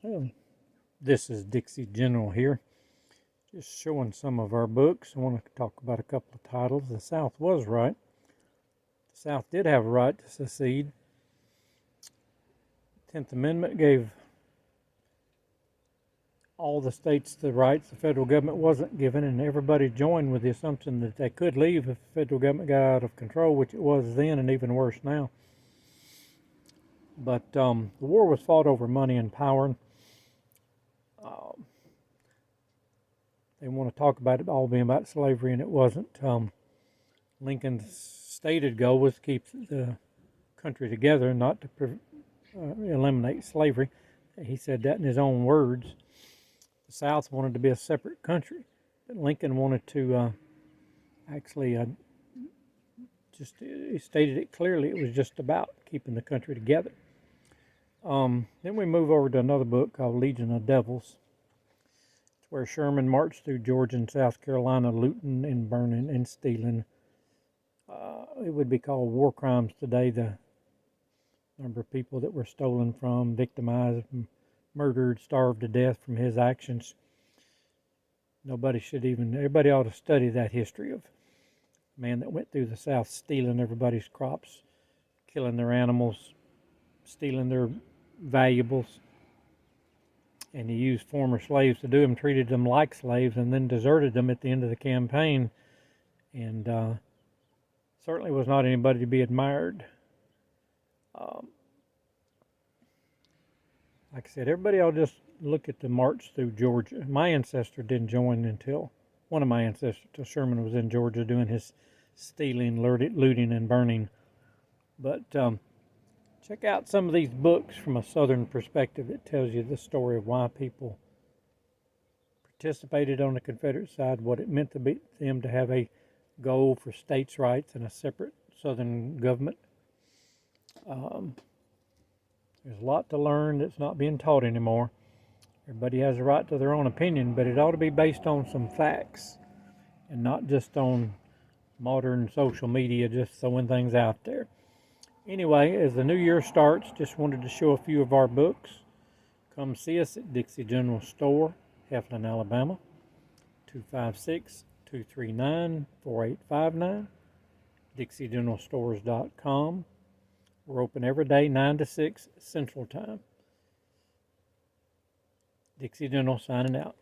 Um, this is Dixie General here, just showing some of our books. I want to talk about a couple of titles. The South was right. The South did have a right to secede. The 10th Amendment gave all the states the rights the federal government wasn't given, and everybody joined with the assumption that they could leave if the federal government got out of control, which it was then and even worse now. But the war was fought over money and power. They want to talk about it all being about slavery, and it wasn't. Lincoln's stated goal was to keep the country together, not to eliminate slavery. He said that in his own words. The South wanted to be a separate country, but Lincoln wanted to he stated it clearly. It was just about keeping the country together. Then we move over to another book called Legion of Devils. It's where Sherman marched through Georgia and South Carolina, looting and burning and stealing. It would be called war crimes today, the number of people that were stolen from, victimized, murdered, starved to death from his actions. Everybody ought to study that history of a man that went through the South stealing everybody's crops, killing their animals, stealing their valuables. And he used former slaves to do them, treated them like slaves, and then deserted them at the end of the campaign. And certainly was not anybody to be admired. Like I said, everybody ought to just look at the march through Georgia. My ancestor didn't join until one of my ancestors, till Sherman was in Georgia doing his stealing, looting, and burning. But check out some of these books from a Southern perspective that tells you the story of why people participated on the Confederate side, what it meant to them to have a goal for states' rights and a separate Southern government. There's a lot to learn that's not being taught anymore. Everybody has a right to their own opinion, but it ought to be based on some facts and not just on modern social media, just throwing things out there. Anyway, as the new year starts, just wanted to show a few of our books. Come see us at Dixie General Store, Heflin, Alabama, 256-239-4859, DixieGeneralStores.com. We're open every day, 9 to 6 Central Time. Dixie General signing out.